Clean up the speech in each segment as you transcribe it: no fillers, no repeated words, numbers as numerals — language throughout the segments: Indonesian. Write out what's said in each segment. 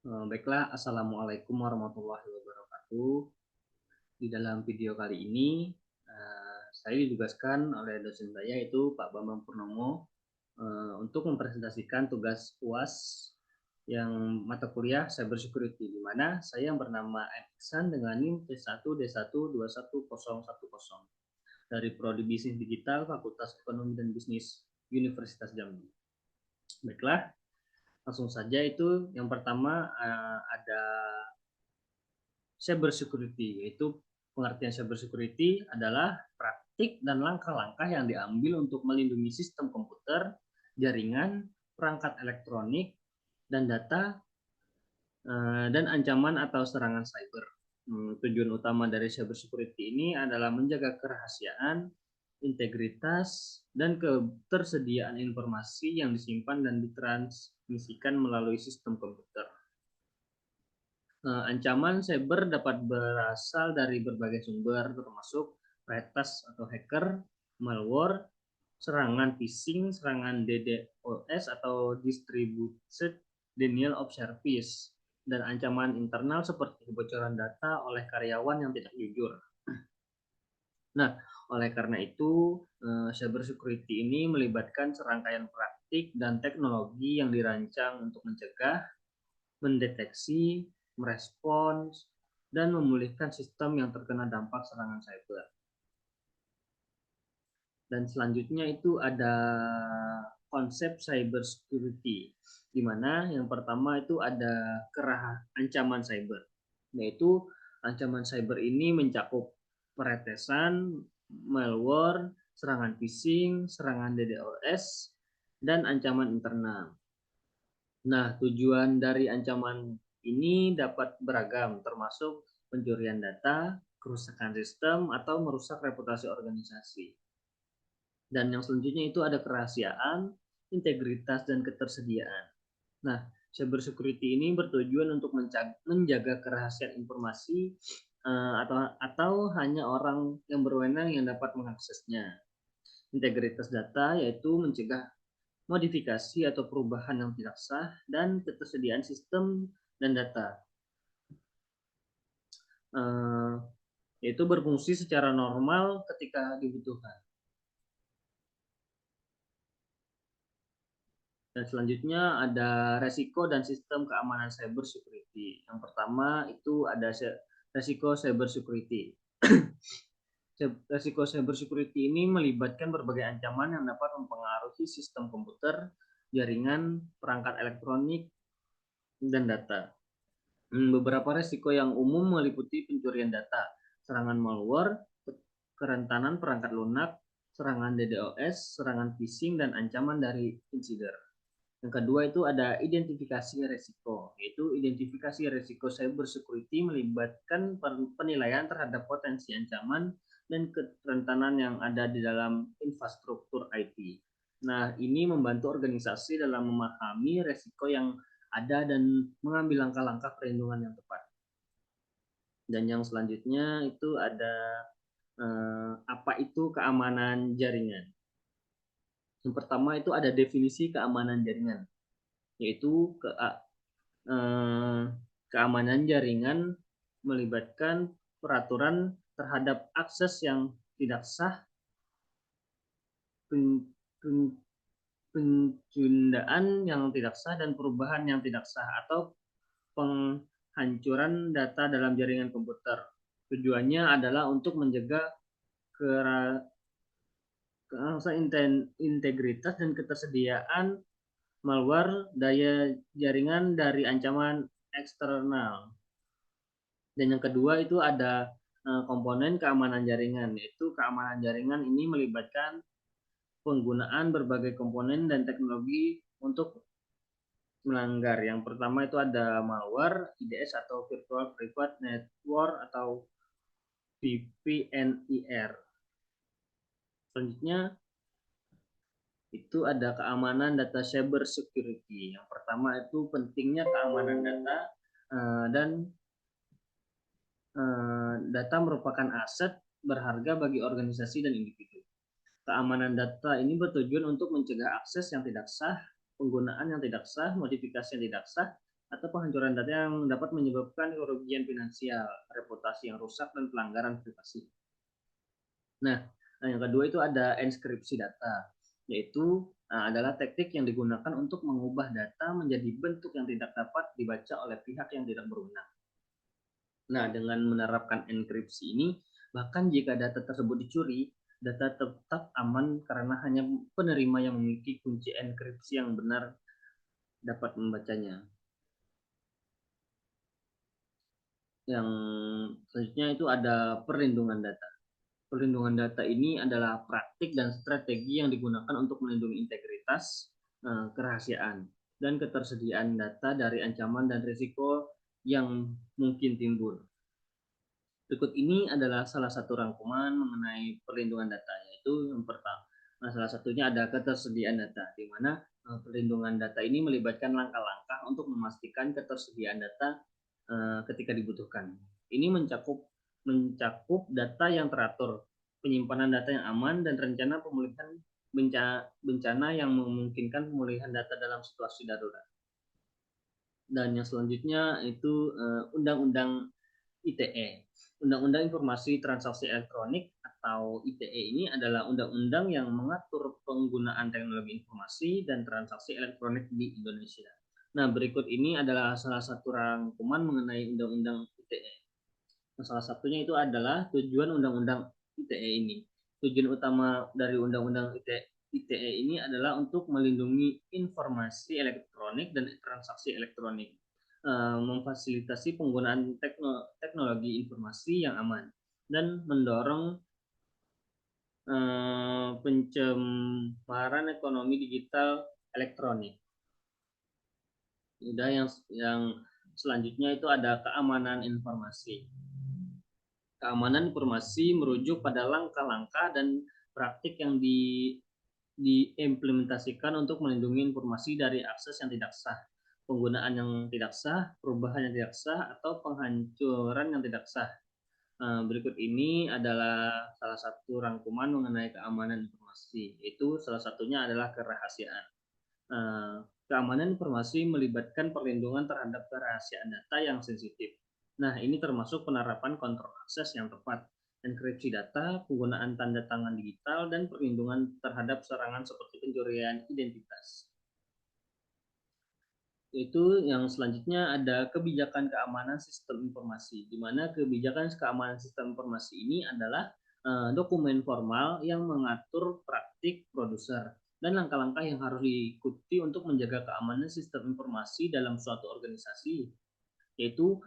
Baiklah, Assalamualaikum warahmatullahi wabarakatuh. Di dalam video kali ini, saya ditugaskan oleh dosen saya yaitu Pak Bambang Purnomo untuk mempresentasikan tugas UAS yang mata kuliah Cybersecurity, di mana saya yang bernama M. Iksan dengan NIM T1D1210010 dari Prodi Bisnis Digital Fakultas Ekonomi dan Bisnis Universitas Jambi. Baiklah, langsung saja. Itu yang pertama ada cyber security, yaitu pengertian cyber security adalah praktik dan langkah-langkah yang diambil untuk melindungi sistem komputer, jaringan, perangkat elektronik, dan data dan ancaman atau serangan cyber. Tujuan utama dari cyber security ini adalah menjaga kerahasiaan, integritas, dan ketersediaan informasi yang disimpan dan ditransmisikan melalui sistem komputer. Ancaman cyber dapat berasal dari berbagai sumber, termasuk peretas atau hacker, malware, serangan phishing, serangan DDoS atau distributed denial of service, dan ancaman internal seperti kebocoran data oleh karyawan yang tidak jujur. Nah, oleh karena itu, cyber security ini melibatkan serangkaian praktik dan teknologi yang dirancang untuk mencegah, mendeteksi, merespons, dan memulihkan sistem yang terkena dampak serangan cyber. Dan selanjutnya itu ada konsep cyber security, di mana yang pertama itu ada ancaman cyber, yaitu ancaman cyber ini mencakup peretesan, malware, serangan phishing, serangan DDoS, dan ancaman internal. Nah, tujuan dari ancaman ini dapat beragam, termasuk pencurian data, kerusakan sistem, atau merusak reputasi organisasi. Dan yang selanjutnya itu ada kerahasiaan, integritas, dan ketersediaan. Nah, cyber security ini bertujuan untuk menjaga kerahasiaan informasi atau hanya orang yang berwenang yang dapat mengaksesnya. Integritas data yaitu mencegah modifikasi atau perubahan yang tidak sah, dan ketersediaan sistem dan data yaitu berfungsi secara normal ketika dibutuhkan. Dan selanjutnya ada resiko dan sistem keamanan cyber security. Yang pertama itu ada resiko cyber security. Resiko cyber security ini melibatkan berbagai ancaman yang dapat mempengaruhi sistem komputer, jaringan, perangkat elektronik, dan data. Beberapa resiko yang umum meliputi pencurian data, serangan malware, kerentanan perangkat lunak, serangan DDoS, serangan phishing, dan ancaman dari insider. Yang kedua itu ada identifikasi resiko, yaitu identifikasi resiko cyber security melibatkan penilaian terhadap potensi ancaman dan kerentanan yang ada di dalam infrastruktur IT. Nah, ini membantu organisasi dalam memahami resiko yang ada dan mengambil langkah-langkah perlindungan yang tepat. Dan yang selanjutnya itu ada apa itu keamanan jaringan. Yang pertama itu ada definisi keamanan jaringan, yaitu keamanan jaringan melibatkan peraturan terhadap akses yang tidak sah, penjundaan yang tidak sah, dan perubahan yang tidak sah, atau penghancuran data dalam jaringan komputer. Tujuannya adalah untuk menjaga integritas dan ketersediaan malware daya jaringan dari ancaman eksternal. Dan yang kedua itu ada komponen keamanan jaringan, yaitu keamanan jaringan ini melibatkan penggunaan berbagai komponen dan teknologi untuk melanggar. Yang pertama itu ada malware, IDS atau Virtual Private Network atau VPNIR. Selanjutnya itu ada keamanan data cyber security. Yang pertama itu pentingnya keamanan data dan data merupakan aset berharga bagi organisasi dan individu. Keamanan data ini bertujuan untuk mencegah akses yang tidak sah, penggunaan yang tidak sah, modifikasi yang tidak sah, atau penghancuran data yang dapat menyebabkan kerugian finansial, reputasi yang rusak, dan pelanggaran privasi. Nah, yang kedua itu ada enskripsi data, yaitu adalah teknik yang digunakan untuk mengubah data menjadi bentuk yang tidak dapat dibaca oleh pihak yang tidak berwenang. Nah, dengan menerapkan enkripsi ini, bahkan jika data tersebut dicuri, data tetap aman karena hanya penerima yang memiliki kunci enkripsi yang benar dapat membacanya. Yang selanjutnya itu ada perlindungan data. Perlindungan data ini adalah praktik dan strategi yang digunakan untuk melindungi integritas, kerahasiaan, dan ketersediaan data dari ancaman dan risiko yang mungkin timbul. Berikut ini adalah salah satu rangkuman mengenai perlindungan data, yaitu yang pertama, salah satunya ada ketersediaan data, di mana perlindungan data ini melibatkan langkah-langkah untuk memastikan ketersediaan data ketika dibutuhkan. Ini mencakup data yang teratur, penyimpanan data yang aman, dan rencana pemulihan bencana yang memungkinkan pemulihan data dalam situasi darurat. Dan yang selanjutnya itu Undang-Undang ITE. Undang-Undang Informasi Transaksi Elektronik atau ITE ini adalah undang-undang yang mengatur penggunaan teknologi informasi dan transaksi elektronik di Indonesia. Nah, berikut ini adalah salah satu rangkuman mengenai Undang-Undang ITE. Nah, salah satunya itu adalah tujuan Undang-Undang ITE ini. Tujuan utama dari Undang-Undang ITE ini adalah untuk melindungi informasi elektronik dan transaksi elektronik, memfasilitasi penggunaan teknologi informasi yang aman, dan mendorong pencemaran ekonomi digital elektronik. Udah yang selanjutnya itu ada keamanan informasi. Keamanan informasi merujuk pada langkah-langkah dan praktik yang diimplementasikan untuk melindungi informasi dari akses yang tidak sah, penggunaan yang tidak sah, perubahan yang tidak sah, atau penghancuran yang tidak sah. Berikut ini adalah salah satu rangkuman mengenai keamanan informasi, yaitu salah satunya adalah kerahasiaan. Keamanan informasi melibatkan perlindungan terhadap kerahasiaan data yang sensitif. Nah, ini termasuk penerapan kontrol akses yang tepat, enkripsi data, penggunaan tanda tangan digital, dan perlindungan terhadap serangan seperti pencurian identitas. Itu yang selanjutnya ada kebijakan keamanan sistem informasi, di mana kebijakan keamanan sistem informasi ini adalah dokumen formal yang mengatur praktik produser dan langkah-langkah yang harus diikuti untuk menjaga keamanan sistem informasi dalam suatu organisasi. Yaitu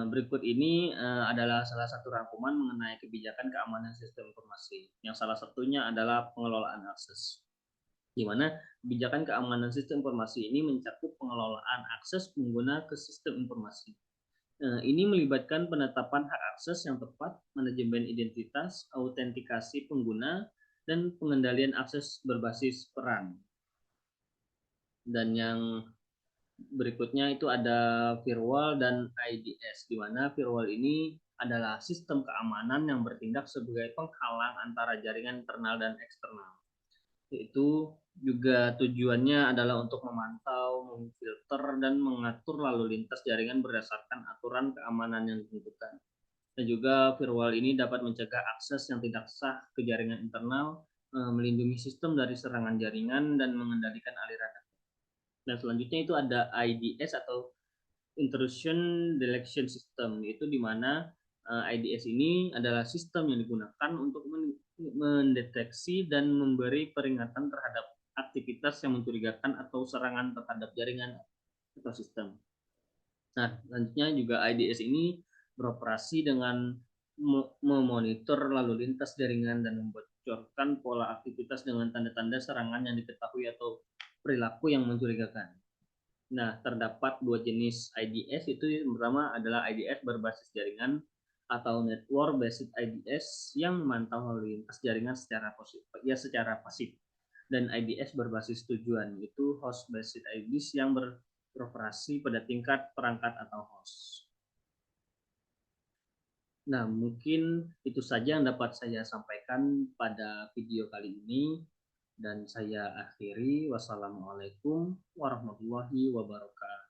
berikut ini adalah salah satu rangkuman mengenai kebijakan keamanan sistem informasi. Yang salah satunya adalah pengelolaan akses, di mana kebijakan keamanan sistem informasi ini mencakup pengelolaan akses pengguna ke sistem informasi. Ini melibatkan penetapan hak akses yang tepat, manajemen identitas, autentikasi pengguna, dan pengendalian akses berbasis peran. Dan yang berikutnya itu ada firewall dan IDS, di mana firewall ini adalah sistem keamanan yang bertindak sebagai penghalang antara jaringan internal dan eksternal. Itu juga tujuannya adalah untuk memantau, memfilter, dan mengatur lalu lintas jaringan berdasarkan aturan keamanan yang ditentukan. Dan juga firewall ini dapat mencegah akses yang tidak sah ke jaringan internal, melindungi sistem dari serangan jaringan, dan mengendalikan aliran data. Dan selanjutnya itu ada IDS atau Intrusion Detection System, yaitu di mana IDS ini adalah sistem yang digunakan untuk mendeteksi dan memberi peringatan terhadap aktivitas yang mencurigakan atau serangan terhadap jaringan atau sistem. Nah, selanjutnya juga IDS ini beroperasi dengan memonitor lalu lintas jaringan dan membocorkan pola aktivitas dengan tanda-tanda serangan yang diketahui atau perilaku yang mencurigakan. Nah, terdapat dua jenis IDS, itu yang pertama adalah IDS berbasis jaringan atau network based IDS yang memantau lalu lintas jaringan secara pasif. Dan IDS berbasis tujuan, itu host based IDS yang beroperasi pada tingkat perangkat atau host. Nah, mungkin itu saja yang dapat saya sampaikan pada video kali ini. Dan saya akhiri. Wassalamualaikum warahmatullahi wabarakatuh.